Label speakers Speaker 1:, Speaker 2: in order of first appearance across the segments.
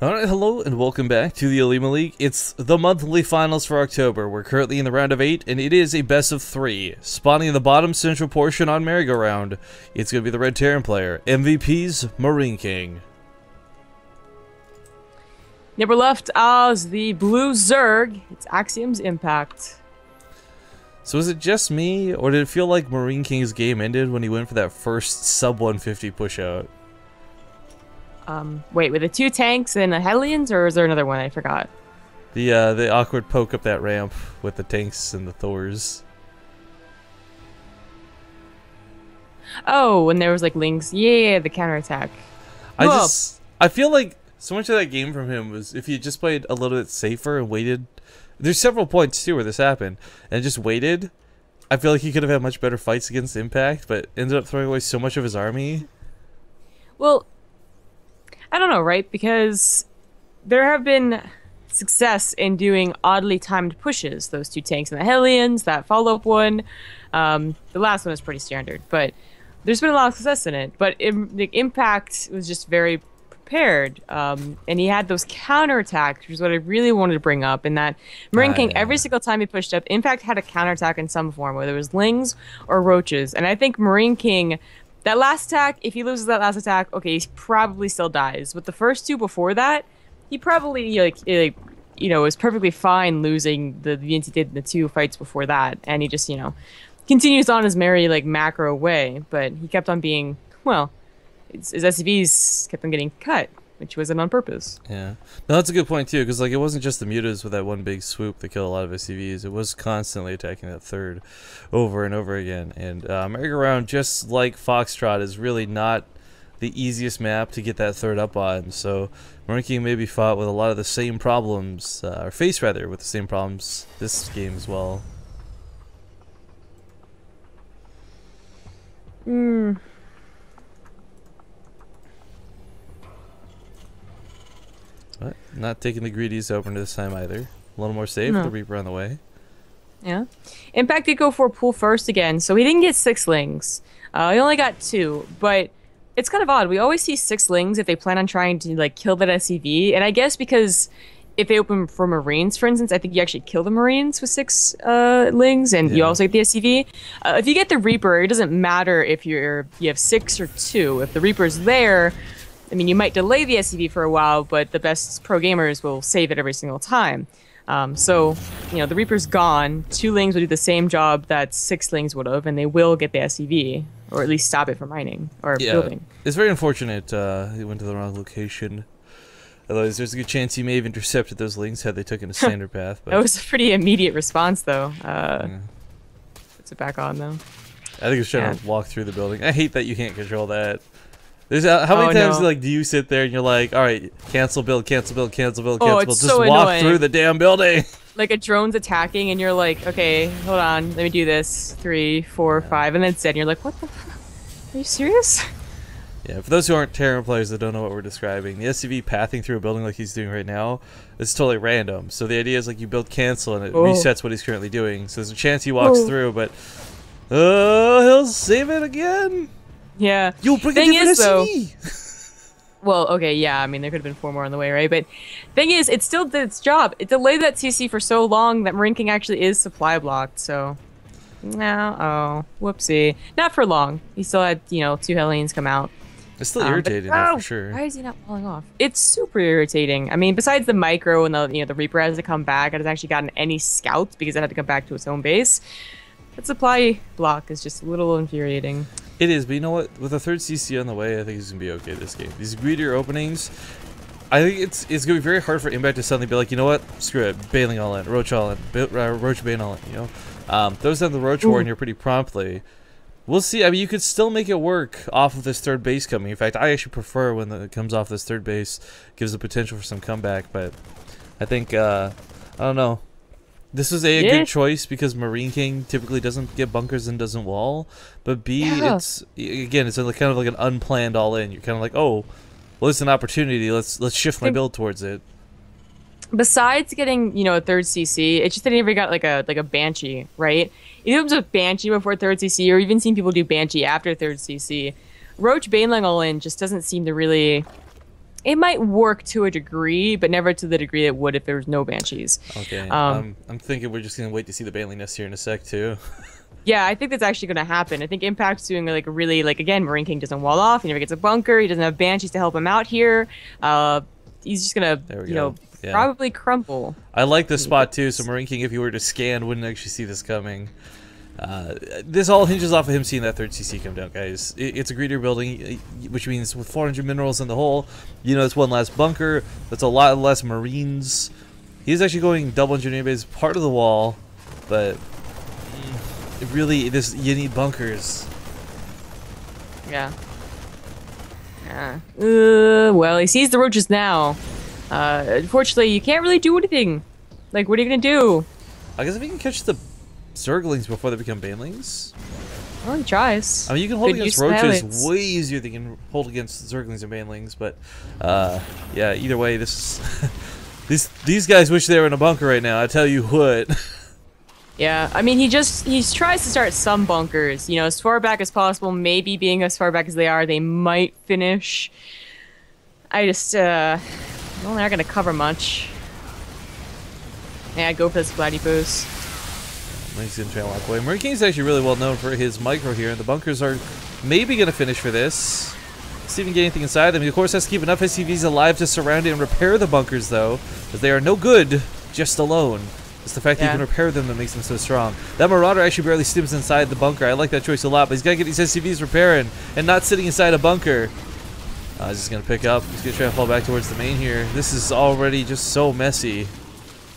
Speaker 1: Alright, hello and welcome back to the OlimoLeague. It's the monthly finals for October. We're currently in the round of 8, and it is a best of 3. Spawning in the bottom central portion on merry-go-round, it's going to be the Red Terran player. MVP's MarineKing.
Speaker 2: Never left as the blue Zerg. It's Axiom's Impact.
Speaker 1: So is it just me, or did it feel like MarineKing's game ended when he went for that first sub-150 push-out?
Speaker 2: Wait, with the 2 tanks and the Hellions, or is there another one I forgot?
Speaker 1: The awkward poke up that ramp with the tanks and the Thors.
Speaker 2: Oh, when there was like Lings. Yeah, the counterattack.
Speaker 1: I feel like so much of that game from him was if he just played a little bit safer and waited. There's several points too where this happened and just waited. I feel like he could have had much better fights against Impact, but ended up throwing away so much of his army.
Speaker 2: Well, I don't know, right? Because there have been success in doing oddly timed pushes. Those 2 tanks and the Hellions, that follow-up one. The last one is pretty standard, but there's been a lot of success in it. But the Impact was just very prepared, and he had those counterattacks, which is what I really wanted to bring up. In that MarineKing, every single time he pushed up, Impact had a counterattack in some form, whether it was Lings or Roaches. And I think MarineKing, that last attack, if he loses that last attack, okay, he probably still dies. But the first 2 before that, he probably, was perfectly fine losing the units he did in the 2 fights before that. And he just, continues on his merry, macro way. But he kept on being, well, his SCVs kept on getting cut, which wasn't on purpose.
Speaker 1: Yeah. No, that's a good point, too, because, it wasn't just the mutas with that one big swoop that killed a lot of SCVs. It was constantly attacking that third over and over again. And merry-go-round, just like Foxtrot, is really not the easiest map to get that third up on. So MarineKing maybe fought with a lot of the same problems, or faced, rather, with the same problems this game as well. But not taking the greedies open this time either. A little more safe, the Reaper on the way.
Speaker 2: Yeah. Impact did go for pool first again, so he didn't get 6 Lings. He only got 2, but it's kind of odd. We always see 6 Lings if they plan on trying to kill that SCV, and I guess because if they open for Marines, for instance, I think you actually kill the Marines with 6 Lings, and you also get the SCV. If you get the Reaper, it doesn't matter if you have 6 or 2. If the Reaper's there, I mean, you might delay the SCV for a while, but the best pro gamers will save it every single time. So, the Reaper's gone. 2 Lings will do the same job that 6 Lings would have, and they will get the SCV, or at least stop it from mining or building.
Speaker 1: It's very unfortunate he went to the wrong location. Otherwise, there's a good chance he may have intercepted those Lings had they taken a standard path. But
Speaker 2: that was a pretty immediate response, though. Puts it back on, though.
Speaker 1: I think he was trying to walk through the building. I hate that you can't control that. There's how many times do you sit there and you're like, all right, cancel build, cancel build, cancel build, cancel build, just
Speaker 2: so
Speaker 1: walk
Speaker 2: annoying.
Speaker 1: through the damn building.
Speaker 2: Like a drone's attacking and you're like, okay, hold on, let me do this. 3, 4, 5, and then it's dead. And you're like, what the? Are you serious?
Speaker 1: Yeah, for those who aren't Terran players that don't know what we're describing, the SCV pathing through a building like he's doing right now is totally random. So the idea is you build cancel and it resets what he's currently doing. So there's a chance he walks through, but he'll save it again.
Speaker 2: Yeah.
Speaker 1: You'll bring a different SCV.
Speaker 2: Well, okay, yeah, I mean, there could have been 4 more on the way, right? But thing is, it still did its job. It delayed that CC for so long that MarineKing actually is supply blocked, so... whoopsie. Not for long. He still had, 2 Hellions come out.
Speaker 1: It's still irritating, though, for sure.
Speaker 2: Why is he not falling off? It's super irritating. I mean, besides the micro and the Reaper has to come back, it hasn't actually gotten any scouts because it had to come back to its own base. That supply block is just a little infuriating.
Speaker 1: It is, but you know what? With a 3rd CC on the way, I think he's going to be okay this game. These greedier openings, I think it's going to be very hard for Impact to suddenly be like, you know what? Screw it. Bailing all in. Roach all in. Roach Bane all in, Throws down the Roach Warrior pretty promptly. We'll see. I mean, you could still make it work off of this 3rd base coming. In fact, I actually prefer when it comes off this 3rd base. Gives the potential for some comeback, but I think, I don't know. This was a good choice because MarineKing typically doesn't get bunkers and doesn't wall, but B, it's kind of like an unplanned all in. You're kind of like, oh, well, it's an opportunity. Let's shift my build towards it.
Speaker 2: Besides getting a 3rd CC, it's just that he never got like a Banshee, right? If it was a Banshee before 3rd CC, or even seen people do Banshee after 3rd CC, Roach Baneling all in just doesn't seem to really It might work to a degree, but never to the degree it would if there was no Banshees.
Speaker 1: Okay. I'm thinking we're just gonna wait to see the Baneling nest here in a sec too.
Speaker 2: Yeah, I think that's actually going to happen. I think Impact's doing like a really, like, again, MarineKing doesn't wall off. He never gets a bunker. He doesn't have Banshees to help him out here. He's just going to, you know, probably crumple.
Speaker 1: I like this spot too, so MarineKing, if he were to scan, wouldn't actually see this coming. This all hinges off of him seeing that third CC come down, guys. It's a greedier building, which means with 400 minerals in the hole, you know, it's one less bunker. That's a lot less Marines. He's actually going double engineering base, part of the wall, but... really, you need bunkers.
Speaker 2: Yeah. Yeah. Well, he sees the roaches now. Unfortunately, you can't really do anything. Like, what are you gonna do?
Speaker 1: I guess if you can catch the Zerglings before they become Banelings.
Speaker 2: Well, he tries.
Speaker 1: I mean, you can hold against roaches way easier than you can hold against Zerglings and Banelings, but yeah. Either way, this is these guys wish they were in a bunker right now. I tell you what.
Speaker 2: Yeah, I mean, he tries to start some bunkers, you know, as far back as possible. Maybe being as far back as they are, they might finish. I just, well, they're not gonna cover much. Yeah, I'd go for this platypus.
Speaker 1: He's gonna try to walk away. MarineKing is actually really well known for his micro here, and the bunkers are maybe gonna finish for this. Let's see if we can get anything inside them. He, of course, has to keep enough SCVs alive to surround it and repair the bunkers, though, as they are no good just alone. It's the fact that you can repair them that makes them so strong. That Marauder actually barely stims inside the bunker. I like that choice a lot, but he's got to get these SCVs repairing and not sitting inside a bunker. He's just going to pick up. He's going to try to fall back towards the main here. This is already just so messy.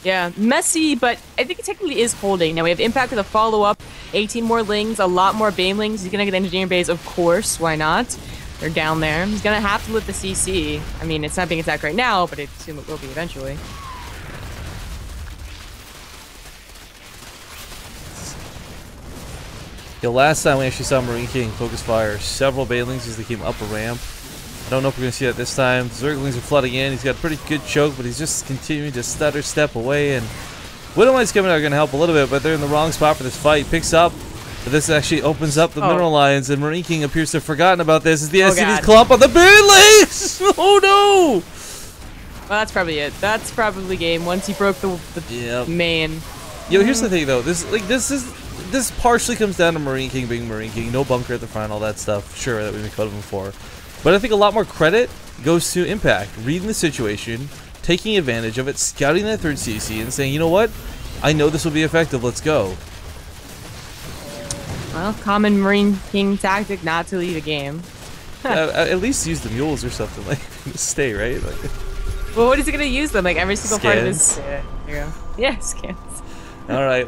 Speaker 2: Yeah, messy, but I think it technically is holding. Now we have Impact with a follow-up, 18 more Lings, a lot more Banelings. He's going to get Engineering Bays, of course. Why not? They're down there. He's going to have to lift the CC. I mean, it's not being attacked right now, but I assume it will be eventually.
Speaker 1: The last time we actually saw MarineKing focus fire several Banelings as they came up a ramp. I don't know if we're going to see that this time. The Zerglings are flooding in. He's got a pretty good choke, but he's just continuing to stutter step away. And Widowmine's coming out going to help a little bit, but they're in the wrong spot for this fight. Picks up, but this actually opens up the mineral lines, and MarineKing appears to have forgotten about this as the SCVs clump on the Banelings! Oh no!
Speaker 2: Well, that's probably it. That's probably game once he broke the main.
Speaker 1: Yo, here's the thing though. This partially comes down to MarineKing being MarineKing, no bunker at the front, all that stuff. Sure, that we make fun of him for. But I think a lot more credit goes to Impact, reading the situation, taking advantage of it, scouting that third CC, and saying, you know what? I know this will be effective. Let's go.
Speaker 2: Well, common MarineKing tactic not to leave a game.
Speaker 1: At least use the mules or something like to stay, right? Like,
Speaker 2: well, what is he gonna use them? Like every single part of his. There you go. Yeah, scans.
Speaker 1: All right.